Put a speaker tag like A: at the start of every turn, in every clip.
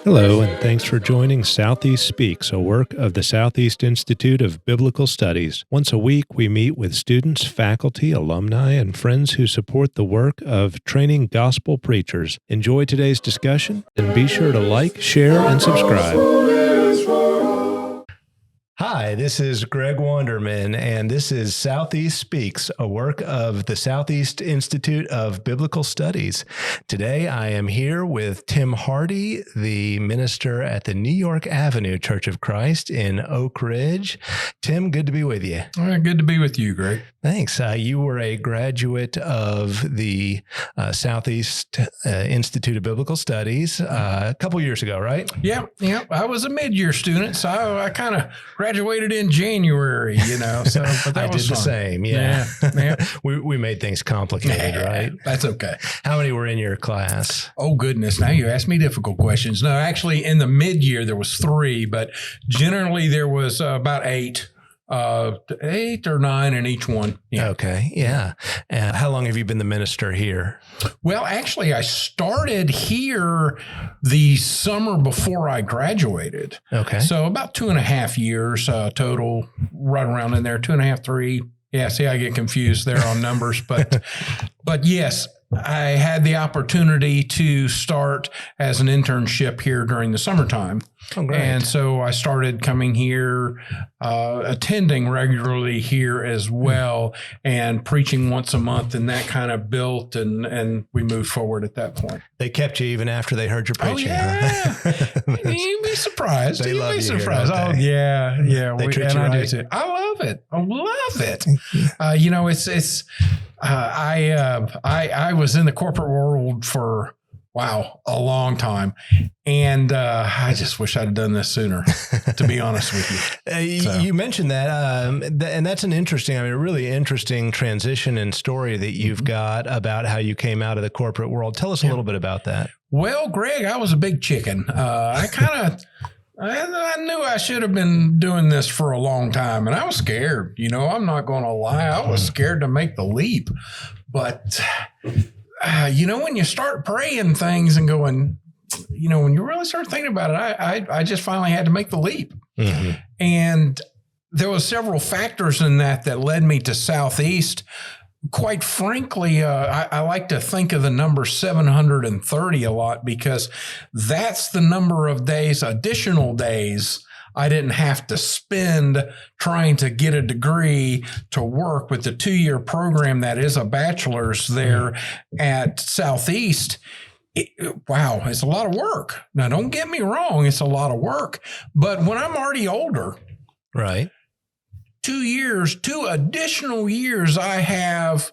A: Hello, and thanks for joining Southeast Speaks, a work of the Southeast Institute of Biblical Studies. Once a week, we meet with students, faculty, alumni, and friends who support the work of training gospel preachers. Enjoy today's discussion, and be sure to like, share, and subscribe. Hi, this is Greg Wanderman, and this is Southeast Speaks, a work of the Southeast Institute of Biblical Studies. Today, I am here with Tim Harty, the minister at the New York Avenue Church of Christ in Oak Ridge. Tim, good to be with you.
B: All right, good to be with you, Greg.
A: Thanks. You were a graduate of the Southeast Institute of Biblical Studies a couple years ago, right?
B: Yeah. I was a mid-year student, so I kind of graduated in January, so but
A: I did the same. Yeah. We made things complicated, right?
B: That's okay.
A: How many were in your class?
B: Oh, goodness. Now you ask me difficult questions. No, actually, in the mid-year, there was 3, but generally there was about 8. 8 or 9 in each one. Yeah.
A: Okay. Yeah. And how long have you been the minister here?
B: Well, actually, I started here the summer before I graduated.
A: Okay.
B: So about 2.5 years total, right around in there, 2.5, 3. Yeah. See, I get confused there on numbers, but yes, I had the opportunity to start as an internship here during the summertime.
A: Oh, great.
B: And so I started coming here, attending regularly here as well, and preaching once a month, and that kind of built, and we moved forward at that point.
A: They kept you even after they heard your preaching.
B: Oh, yeah.
A: Huh?
B: You'd be surprised.
A: They love you here,
B: surprised.
A: don't they?
B: Oh, yeah.
A: They treat you
B: I
A: right.
B: do too. I love it. I was in the corporate world for a long time. And I just wish I'd have done this sooner, to be honest with you.
A: You mentioned that, and that's a really interesting transition and story that you've got about how you came out of the corporate world. Tell us a little bit about that.
B: Well, Greg, I was a big chicken. I knew I should have been doing this for a long time, and I was scared. I'm not going to lie. I was scared to make the leap. But, when you start praying things and going, when you really start thinking about it, I just finally had to make the leap. Mm-hmm. And there was several factors in that led me to Southeast. Quite frankly, I like to think of the number 730 a lot, because that's the number of days, additional days, I didn't have to spend trying to get a degree to work with the 2-year program that is a bachelor's there at Southeast. It's a lot of work. Now, don't get me wrong, it's a lot of work. But when I'm already older,
A: right?
B: 2 additional years I have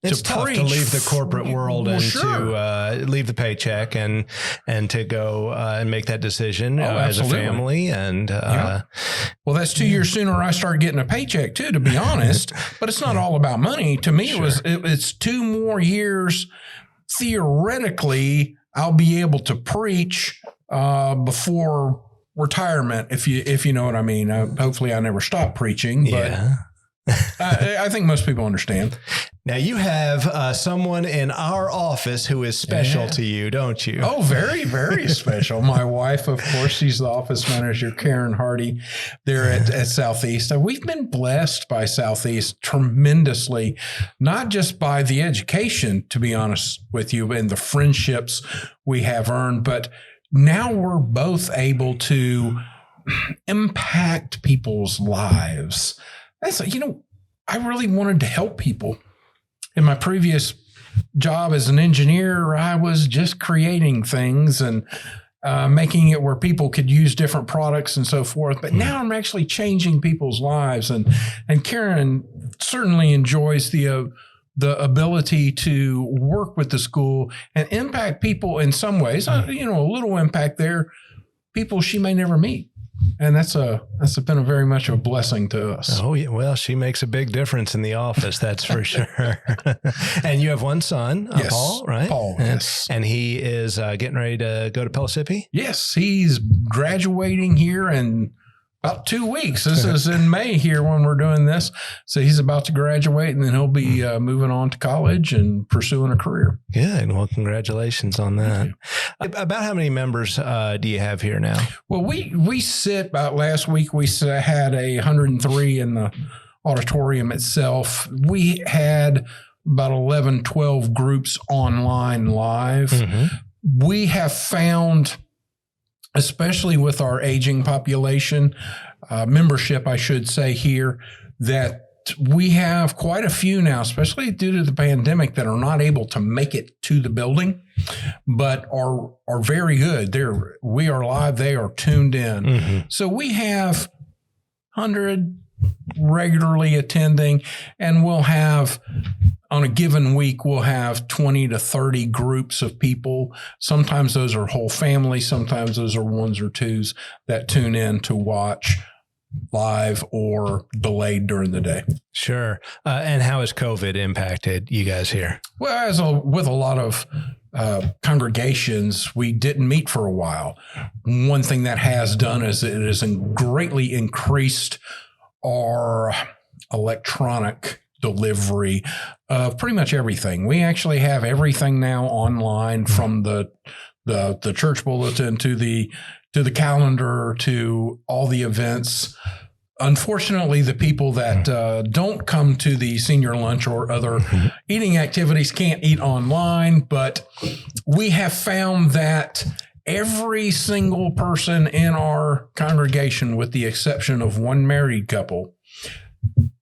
A: it's
B: to
A: tough
B: preach.
A: To leave the corporate world and
B: sure.
A: to leave the paycheck and to go and make that decision as a
B: absolutely.
A: family. And
B: well, that's 2 years sooner I started getting a paycheck too, to be honest. But it's not all about money. To me,
A: Sure.
B: it's 2 more years. Theoretically, I'll be able to preach before retirement, if you know what I mean. Hopefully I never stop preaching, but I think most people understand.
A: Now, you have someone in our office who is special to you, don't you?
B: Oh, very, very special. My wife, of course, she's the office manager, Karen Harty, there at Southeast. We've been blessed by Southeast tremendously, not just by the education, to be honest with you, and the friendships we have earned, but now we're both able to impact people's lives. I really wanted to help people. In my previous job as an engineer, I was just creating things and making it where people could use different products and so forth. But now I'm actually changing people's lives. And Karen certainly enjoys the ability to work with the school and impact people in some ways. A little impact there, people she may never meet. And that's been very much a blessing to us.
A: Oh, yeah. Well, she makes a big difference in the office, that's for sure. And you have one son,
B: yes.
A: Paul, right?
B: Paul, yes.
A: And he is getting ready to go to Pellissippi?
B: Yes, he's graduating here in About 2 weeks. This is in May here when we're doing this. So he's about to graduate, and then he'll be moving on to college and pursuing a career.
A: Good. Well, congratulations on that. About how many members do you have here now?
B: Well, we sit about last week. We had 103 in the auditorium itself. We had about 11, 12 groups online live. Mm-hmm. We have found, especially with our aging population, membership, I should say here, that we have quite a few now, especially due to the pandemic, that are not able to make it to the building, but are very good. We are live. They are tuned in. Mm-hmm. So we have 100 regularly attending, and we'll have, on a given week, we'll have 20 to 30 groups of people. Sometimes those are whole families. Sometimes those are ones or twos that tune in to watch live or delayed during the day.
A: Sure. And how has COVID impacted you guys here?
B: Well, with a lot of congregations, we didn't meet for a while. One thing that has done is it has greatly increased our electronic delivery of pretty much everything. We actually have everything now online, from the church bulletin to the calendar to all the events. Unfortunately, the people that don't come to the senior lunch or other eating activities can't eat online, but we have found that every single person in our congregation, with the exception of one married couple,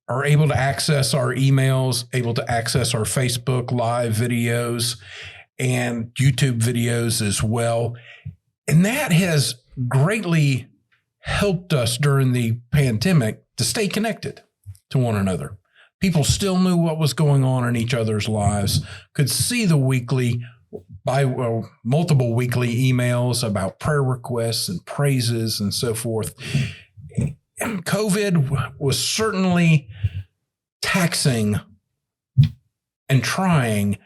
B: are able to access our emails, able to access our Facebook live videos and YouTube videos as well. And that has greatly helped us during the pandemic to stay connected to one another. People still knew what was going on in each other's lives, could see the multiple weekly emails about prayer requests and praises and so forth. And COVID was certainly taxing and trying,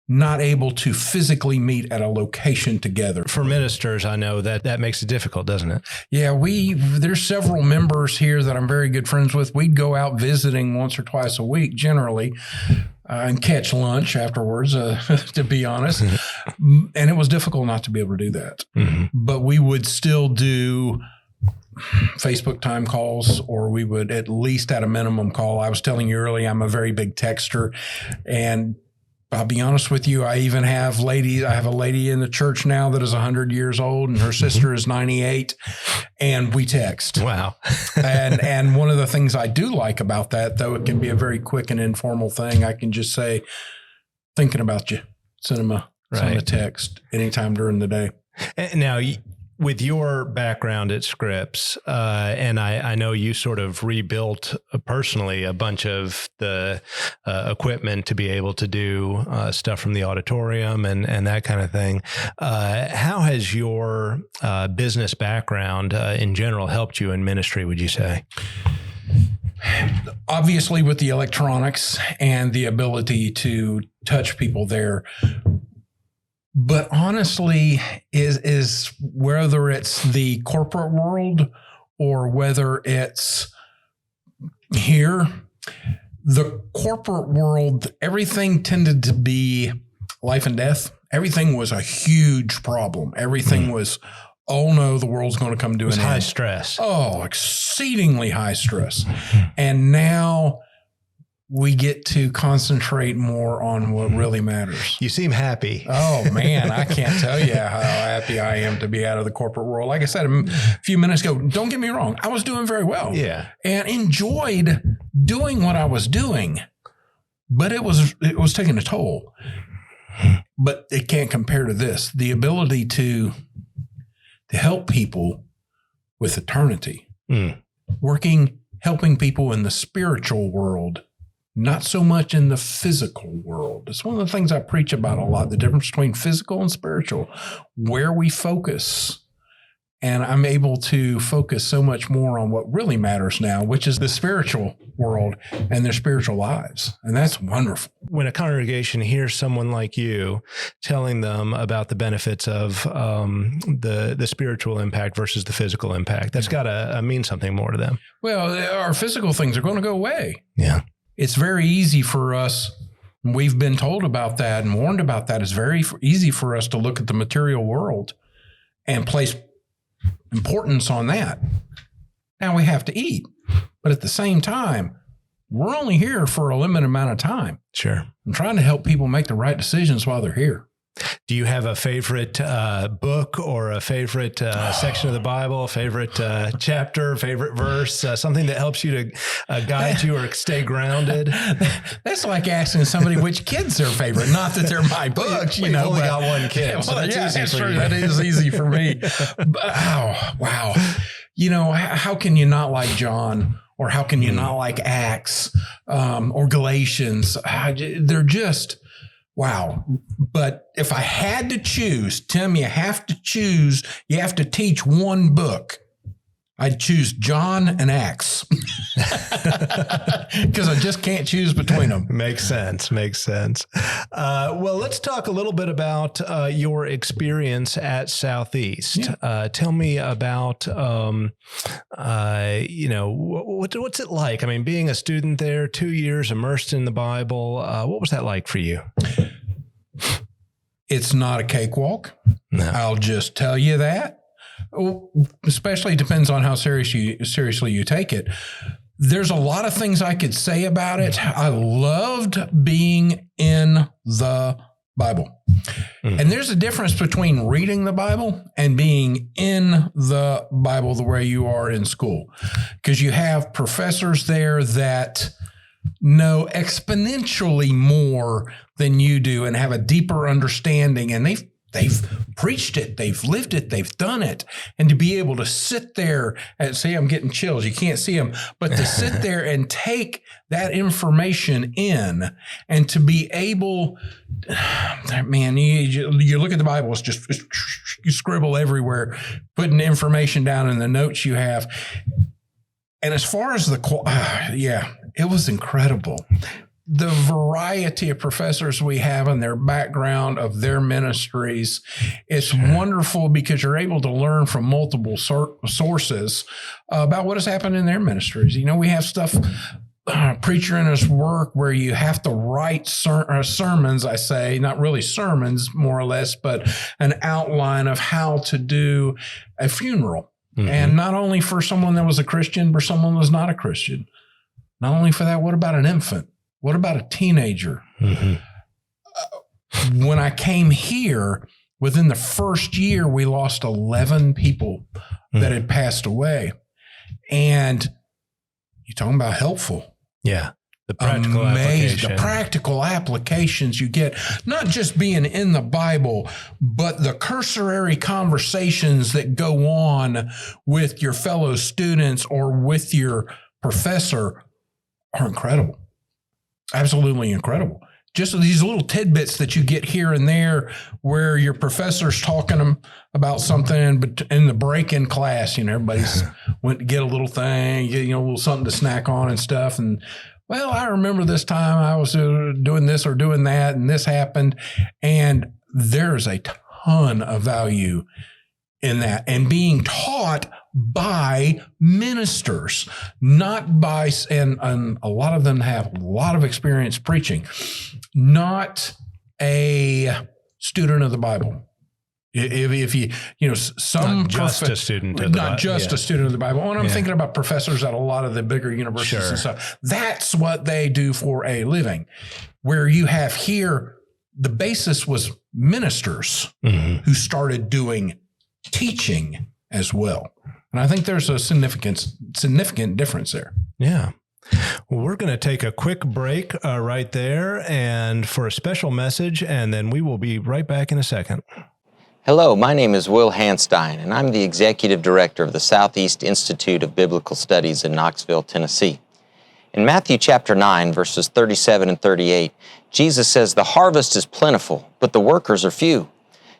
B: not able to physically meet at a location together.
A: For ministers, I know that makes it difficult, doesn't it?
B: Yeah, there's several members here that I'm very good friends with. We'd go out visiting once or twice a week, generally, and catch lunch afterwards, to be honest. And it was difficult not to be able to do that. Mm-hmm. But we would still do Facebook time calls, or we would at least at a minimum call. I was telling you earlier, I'm a very big texter, and I'll be honest with you, I even have ladies. I have a lady in the church now that is 100 years old, and her sister is 98, and we text.
A: Wow.
B: and one of the things I do like about that, though it can be a very quick and informal thing, I can just say, thinking about you, send them a text anytime during the day.
A: And now, with your background at Scripps, and I know you sort of rebuilt personally a bunch of the equipment to be able to do stuff from the auditorium and that kind of thing. How has your business background in general helped you in ministry, would you say?
B: Obviously, with the electronics and the ability to touch people there. But honestly, is whether it's the corporate world or whether it's here, the corporate world, everything tended to be life and death. Everything was a huge problem. Everything was, oh no, the world's going to come to an end.
A: High stress.
B: Oh, exceedingly high stress. And now we get to concentrate more on what really matters.
A: You seem happy.
B: Oh, man, I can't tell you how happy I am to be out of the corporate world. Like I said a few minutes ago, don't get me wrong, I was doing very well.
A: Yeah.
B: And enjoyed doing what I was doing, but it was taking a toll. But it can't compare to this. The ability to help people with eternity, helping people in the spiritual world, not so much in the physical world. It's one of the things I preach about a lot, the difference between physical and spiritual, where we focus And I'm able to focus so much more on what really matters now, which is the spiritual world and their spiritual lives. And that's wonderful.
A: When a congregation hears someone like you telling them about the benefits of the spiritual impact versus the physical impact, that's got to mean something more to them.
B: Well, our physical things are going to go away.
A: Yeah.
B: It's very easy for us. We've been told about that and warned about that. It's very easy for us to look at the material world and place importance on that. Now we have to eat, but at the same time, we're only here for a limited amount of time.
A: Sure.
B: I'm trying to help people make the right decisions while they're here.
A: Do you have a favorite book or a favorite section of the Bible, a favorite chapter, favorite verse, something that helps you to guide you or stay grounded?
B: That's like asking somebody which kid's their favorite. Not that they're my books,
A: We've only got one kid. So
B: that's true. That is easy for me. But, wow. How can you not like John? Or how can you not like Acts or Galatians? They're just... wow. But if I had to choose, Tim, you have to choose, you have to teach one book. I'd choose John and Acts because I just can't choose between them.
A: Makes sense. Well, let's talk a little bit about your experience at Southeast. Yeah. Tell me about, what's it like? I mean, being a student there, 2 years immersed in the Bible, what was that like for you?
B: It's not a cakewalk.
A: No.
B: I'll just tell you that. Especially depends on how seriously you take it. There's a lot of things I could say about it. I loved being in the Bible. Mm-hmm. And there's a difference between reading the Bible and being in the Bible the way you are in school. Because you have professors there that know exponentially more than you do and have a deeper understanding, and they've preached it, they've lived it, they've done it. And to be able to sit there and say, I'm getting chills, you can't see them, but to sit there and take that information in and to be able, man, you look at the Bible, it's just, you scribble everywhere, putting information down in the notes you have. And as far as it was incredible. The variety of professors we have and their background of their ministries, it's wonderful because you're able to learn from multiple sources about what has happened in their ministries. We have stuff, Preacher in His Work, where you have to write sermons, I say, not really sermons, more or less, but an outline of how to do a funeral. Mm-hmm. And not only for someone that was a Christian, but someone who was not a Christian. Not only for that, what about an infant? What about a teenager? Mm-hmm. When I came here, within the first year, we lost 11 people that had passed away. And you're talking about helpful.
A: Yeah. The practical application.
B: The practical applications you get, not just being in the Bible, but the cursory conversations that go on with your fellow students or with your professor are incredible. Absolutely incredible. Just these little tidbits that you get here and there where your professor's talking about something, but in the break in class, everybody's went to get a little thing, a little something to snack on and stuff. And well, I remember this time I was doing this or doing that, and this happened. And there's a ton of value in that, and being taught by ministers, not by, and a lot of them have a lot of experience preaching, not a student of the Bible. If you, some
A: not just a student of
B: a student of the Bible. And I'm thinking about professors at a lot of the bigger universities and stuff. That's what they do for a living. Where you have here, the basis was ministers who started doing teaching as well. And I think there's a significant difference there.
A: Yeah. Well, we're going to take a quick break right there and for a special message, and then we will be right back in a second.
C: Hello, my name is Will Hanstein, and I'm the Executive Director of the Southeast Institute of Biblical Studies in Knoxville, Tennessee. In Matthew chapter 9, verses 37 and 38, Jesus says, "The harvest is plentiful, but the workers are few.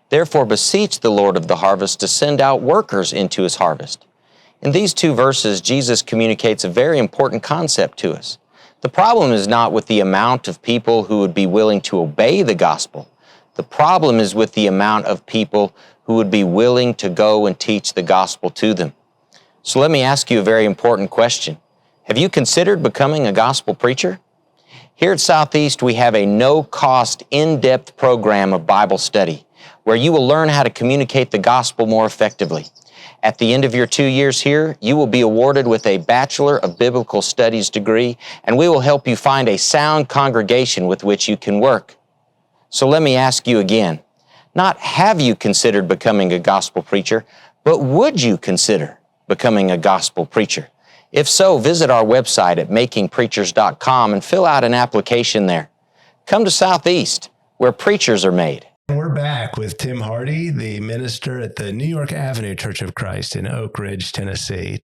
C: Therefore beseech the Lord of the harvest to send out workers into his harvest. In these two verses, Jesus communicates a very important concept to us. The problem is not with the amount of people who would be willing to obey the gospel. The problem is with the amount of people who would be willing to go and teach the gospel to them. So let me ask you a very important question. Have you considered becoming a gospel preacher? Here at Southeast, we have a no-cost, in-depth program of Bible study where you will learn how to communicate the gospel more effectively. At the end of your 2 years here, you will be awarded with a Bachelor of Biblical Studies degree, and we will help you find a sound congregation with which you can work. So let me ask you again, not have you considered becoming a gospel preacher, but would you consider becoming a gospel preacher? If so, visit our website at makingpreachers.com and fill out an application there. Come to Southeast, where preachers are made.
A: We're back with Tim Harty, the minister at the New York Avenue Church of Christ in Oak Ridge, Tennessee.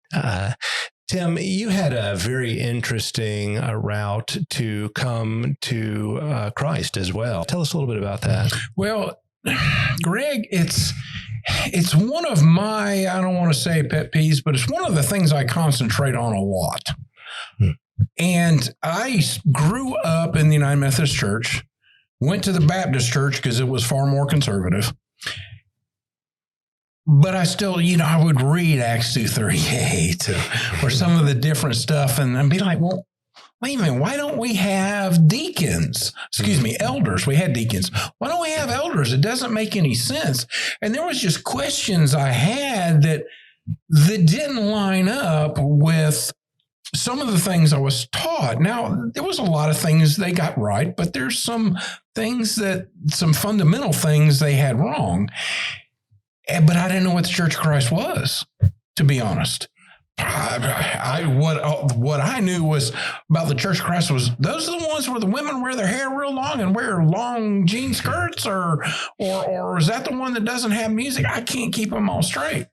A: Tim, you had a very interesting route to come to Christ as well. Tell us a little bit about that.
B: Well, Greg, it's one of my, I don't want to say pet peeves, but it's one of the things I concentrate on a lot. And I grew up in the United Methodist Church, went to the Baptist church because it was far more conservative. But I still, I would read Acts 2:38 or some of the different stuff and be like, well, wait a minute, why don't we have deacons? Elders. We had deacons. Why don't we have elders? It doesn't make any sense. And there was just questions I had that didn't line up with some of the things I was taught. Now, there was a lot of things they got right, but there's some fundamental things they had wrong. But I didn't know what the Church of Christ was, to be honest. What I knew was about the Church of Christ was those are the ones where the women wear their hair real long and wear long jean skirts, or is that the one that doesn't have music? I can't keep them all straight.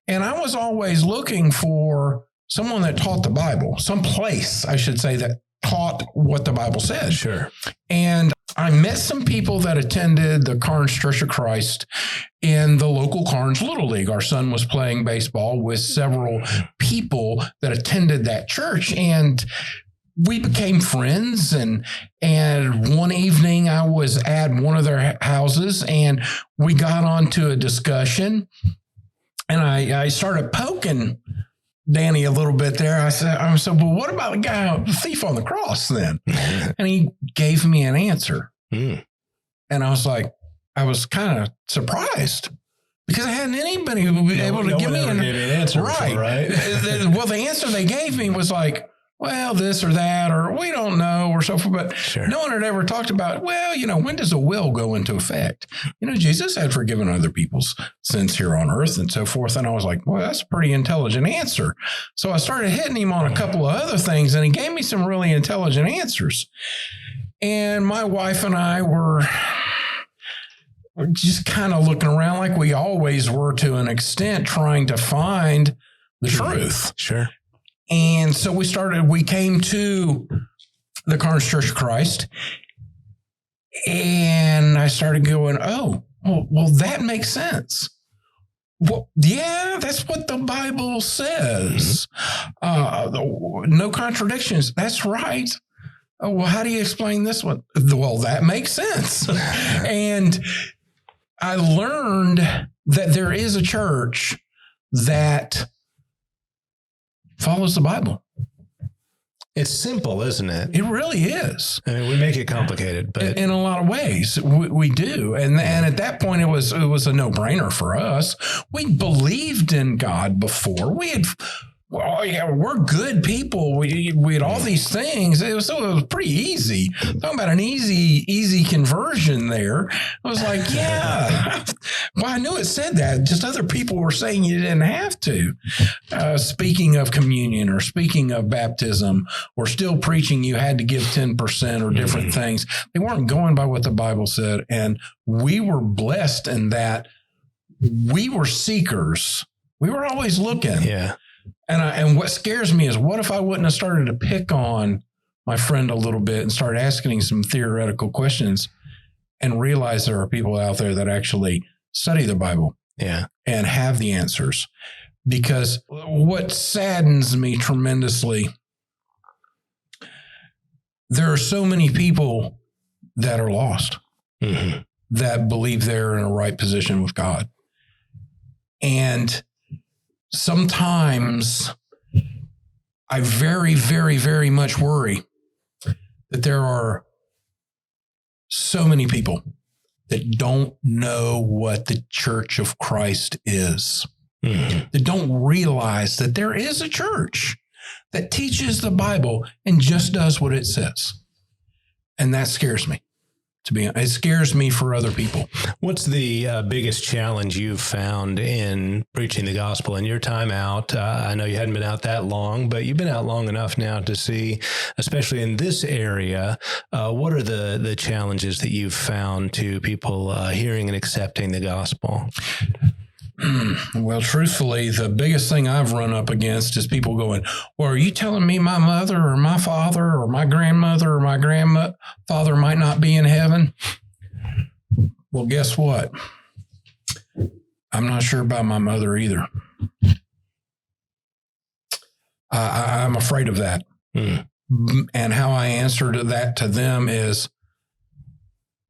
B: And I was always looking for someone that taught the Bible, some place, I should say, that taught what the Bible said.
A: Sure.
B: And I met some people that attended the Carnes Church of Christ in the local Carnes Little League. Our son was playing baseball with several people that attended that church, and we became friends. And one evening I was at one of their houses and we got onto a discussion, and I started poking Danny a little bit there. I said, well, what about the thief on the cross then? And he gave me an answer. And I was kind of surprised because I hadn't anybody who was able to give me an
A: answer. Right.
B: Before, right? Well, the answer they gave me was like, well, this or that, or we don't know, or so forth. But
A: sure.
B: No one had ever talked about, well, when does a will go into effect? Jesus had forgiven other people's sins here on earth and so forth. And I was like, well, that's a pretty intelligent answer. So I started hitting him on a couple of other things, and he gave me some really intelligent answers. And my wife and I were just kind of looking around like we always were to an extent, trying to find the truth.
A: Sure.
B: And so we came to the Carnes Church of Christ, and I started going, well, that makes sense. Well, yeah, that's what the Bible says. No contradictions. That's right. Oh, well, how do you explain this one? Well, that makes sense. And I learned that there is a church that follows the Bible.
A: It's simple, isn't it?
B: It really is.
A: I mean, we make it complicated, but
B: in a lot of ways we do. And at that point, it was a no-brainer for us. We believed in God before. We're good people. We had all these things. It was pretty easy. Talking about an easy conversion there. I was like, yeah. Well, I knew it said that. Just other people were saying you didn't have to. Speaking of communion, or speaking of baptism, or still preaching you had to give 10% or different things. They weren't going by what the Bible said. And we were blessed in that we were seekers. We were always looking.
A: Yeah.
B: And what scares me is, what if I wouldn't have started to pick on my friend a little bit and start asking some theoretical questions and realize there are people out there that actually study the Bible.
A: Yeah.
B: And have the answers. Because what saddens me tremendously, there are so many people that are lost, that believe they're in a right position with God. And sometimes I very, very, very much worry that there are so many people that don't know what the Church of Christ is, that don't realize that there is a church that teaches the Bible and just does what it says. And that scares me. It scares me for other people.
A: What's the biggest challenge you've found in preaching the gospel in your time out? I know you hadn't been out that long, but you've been out long enough now to see, especially in this area, what are the challenges that you've found to people hearing and accepting the gospel?
B: Well, truthfully, the biggest thing I've run up against is people going, well, are you telling me my mother or my father or my grandmother or my grandfather might not be in heaven? Well, guess what? I'm not sure about my mother either. I'm afraid of that. And how I answer to that to them is,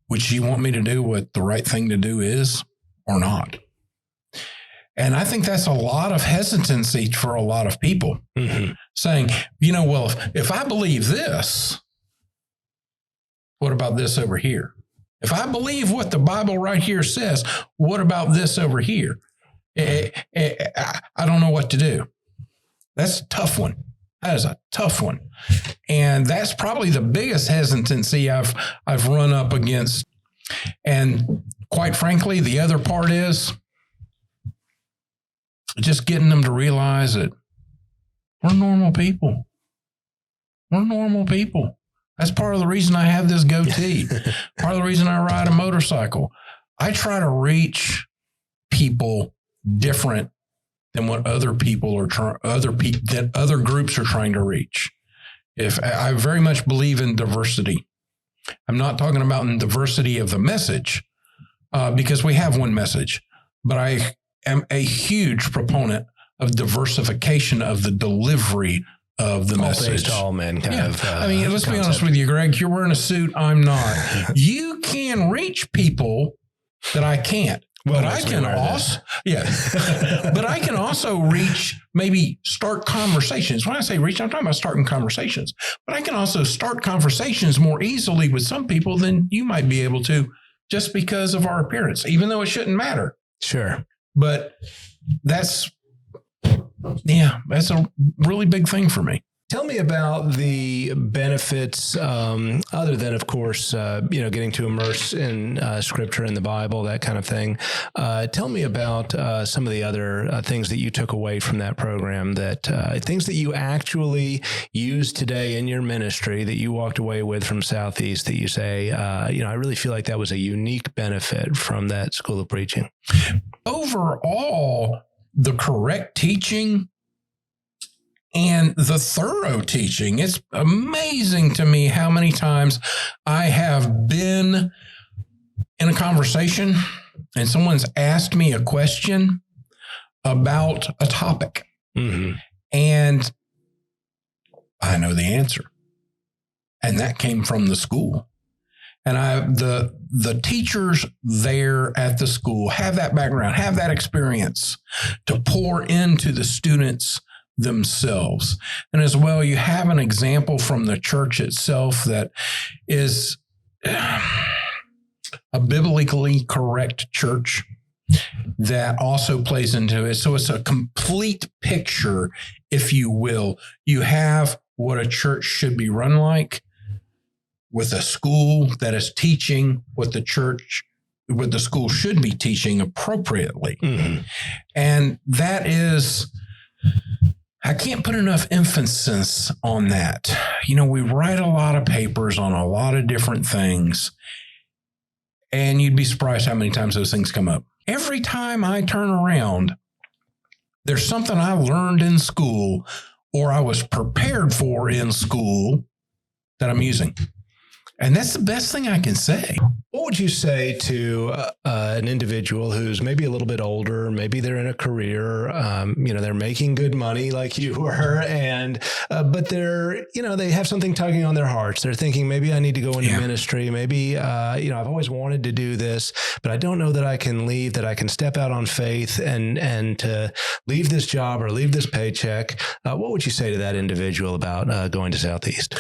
B: would she want me to do what the right thing to do is or not? And I think that's a lot of hesitancy for a lot of people, saying, well, if I believe this, what about this over here? If I believe what the Bible right here says, what about this over here? I don't know what to do. That's a tough one. That is a tough one. And that's probably the biggest hesitancy I've run up against. And quite frankly, the other part is just getting them to realize that we're normal people. We're normal people. That's part of the reason I have this goatee. Part of the reason I ride a motorcycle. I try to reach people different than what other people are that other groups are trying to reach. If I very much believe in diversity. I'm not talking about in diversity of the message, because we have one message, but I am a huge proponent of diversification of the delivery of the message.
A: To all men kind of
B: let's be honest with you, Greg. You're wearing a suit. I'm not. You can reach people that I can't. Well, but I can also, but I can also reach, maybe start conversations. When I say reach, I'm talking about starting conversations. But I can also start conversations more easily with some people than you might be able to, just because of our appearance, even though it shouldn't matter.
A: Sure.
B: But that's a really big thing for me.
A: Tell me about the benefits, other than, of course, getting to immerse in Scripture and the Bible, that kind of thing. Tell me about some of the other things that you took away from that program, things that you actually use today in your ministry that you walked away with from Southeast that you say, I really feel like that was a unique benefit from that school of preaching.
B: Overall, the correct teaching and the thorough teaching. It's amazing to me how many times I have been in a conversation and someone's asked me a question about a topic, and I know the answer. And that came from the school. And the teachers there at the school have that background, have that experience to pour into the students themselves. And as well, you have an example from the church itself that is a biblically correct church that also plays into it. So it's a complete picture, if you will. You have what a church should be run like, with a school that is teaching what the school should be teaching appropriately. And that is, I can't put enough emphasis on that. We write a lot of papers on a lot of different things, and you'd be surprised how many times those things come up. Every time I turn around, there's something I learned in school or I was prepared for in school that I'm using. And that's the best thing I can say.
A: What would you say to an individual who's maybe a little bit older, maybe they're in a career, they're making good money like you were, and but they're, they have something tugging on their hearts. They're thinking, maybe I need to go into ministry. Maybe, I've always wanted to do this, but I don't know that I can leave, that I can step out on faith and to leave this job or leave this paycheck. What would you say to that individual about going to Southeast?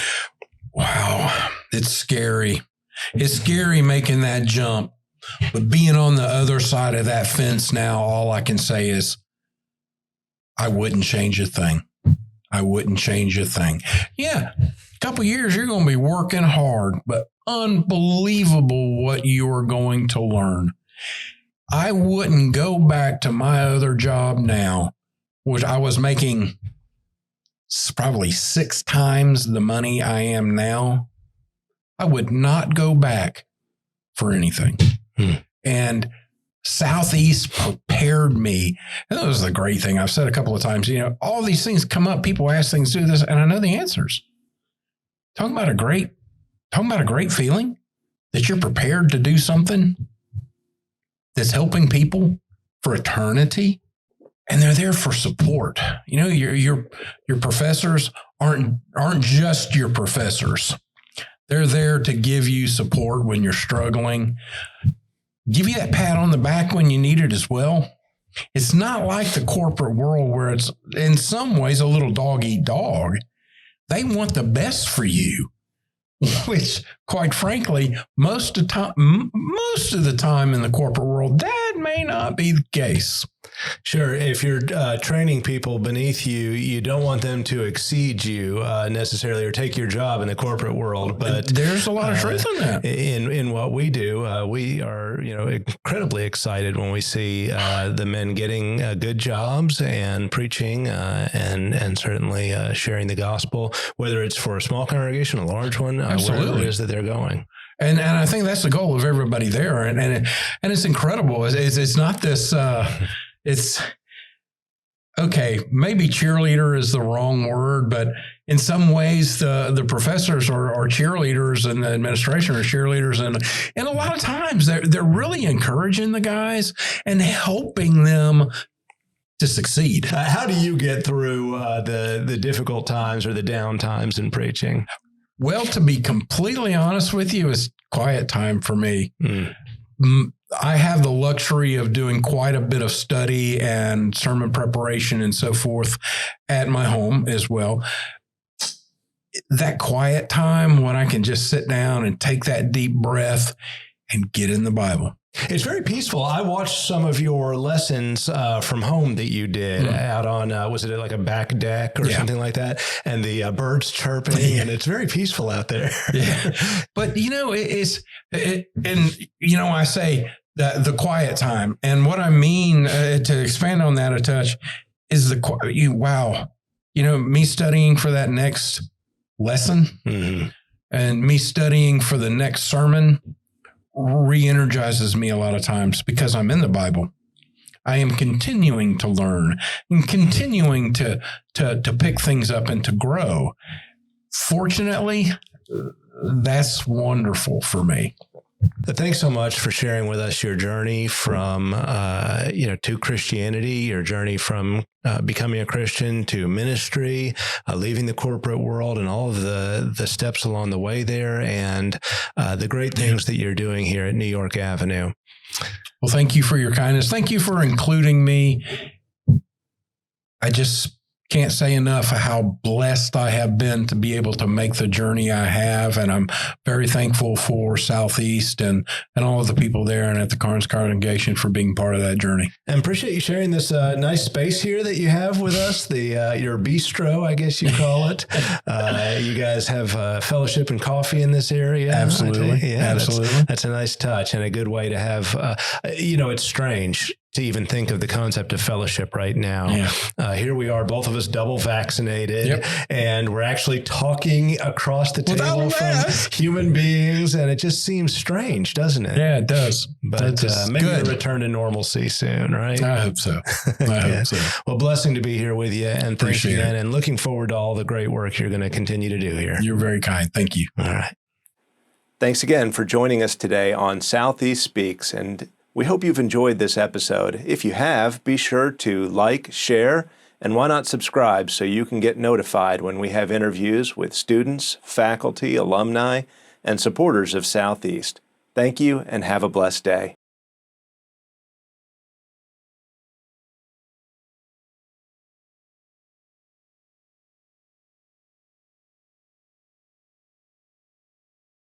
B: Wow, it's scary. It's scary making that jump, but being on the other side of that fence now, all I can say is I wouldn't change a thing. I wouldn't change a thing. Yeah, a couple of years, you're going to be working hard, but unbelievable what you are going to learn. I wouldn't go back to my other job now, which I was making probably 6 times the money I am now. I would not go back for anything. And Southeast prepared me. And that was the great thing. I've said a couple of times, all these things come up. People ask things, do this, and I know the answers. Talking about a great feeling that you're prepared to do something that's helping people for eternity. And they're there for support. Your professors aren't just your professors. They're there to give you support when you're struggling, give you that pat on the back when you need it as well. It's not like the corporate world where it's in some ways a little dog eat dog. They want the best for you, which, quite frankly, most of the time in the corporate world, that may not be the case.
A: Sure. If you're training people beneath you, you don't want them to exceed you necessarily or take your job in the corporate world. But
B: there's a lot of truth in that.
A: In what we do, we are incredibly excited when we see the men getting good jobs and preaching and certainly sharing the gospel, whether it's for a small congregation, a large one, wherever it is that they're going.
B: And I think that's the goal of everybody there. And it's incredible. It's not this. It's okay. Maybe cheerleader is the wrong word, but in some ways, the professors are cheerleaders, and the administration are cheerleaders, and a lot of times they're really encouraging the guys and helping them to succeed.
A: How do you get through the difficult times or the down times in preaching?
B: Well, to be completely honest with you, it's quiet time for me. I have the luxury of doing quite a bit of study and sermon preparation and so forth at my home as well. That quiet time when I can just sit down and take that deep breath and get in the Bible.
A: It's very peaceful. I watched some of your lessons from home that you did out on, was it like a back deck or something like that? And the birds chirping, and it's very peaceful out there.
B: But, I say that the quiet time. And what I mean, to expand on that a touch, is me studying for that next lesson and me studying for the next sermon re-energizes me a lot of times because I'm in the Bible. I am continuing to learn and continuing to pick things up and to grow. Fortunately, that's wonderful for me.
A: Thanks so much for sharing with us your journey from, to Christianity, your journey from becoming a Christian to ministry, leaving the corporate world, and all of the steps along the way there, and the great things that you're doing here at New York Avenue.
B: Well, thank you for your kindness. Thank you for including me. I just can't say enough how blessed I have been to be able to make the journey I have. And I'm very thankful for Southeast and all of the people there and at the Carnes congregation for being part of that journey.
A: And appreciate you sharing this nice space here that you have with us, your bistro, I guess you call it. You guys have fellowship and coffee in this area.
B: Absolutely. Absolutely.
A: That's a nice touch and a good way to have, it's strange to even think of the concept of fellowship right now. Here we are, both of us double vaccinated, and we're actually talking across the table from human beings, and it just seems strange, doesn't it?
B: Yeah, it does.
A: But maybe a return to normalcy soon, right?
B: I hope so. Hope so.
A: Well, blessing to be here with you, and thank you again, and looking forward to all the great work you're going to continue to do here.
B: You're very kind. Thank you.
A: All right. Thanks again for joining us today on Southeast Speaks, and we hope you've enjoyed this episode. If you have, be sure to like, share, and why not subscribe so you can get notified when we have interviews with students, faculty, alumni, and supporters of Southeast. Thank you and have a blessed day.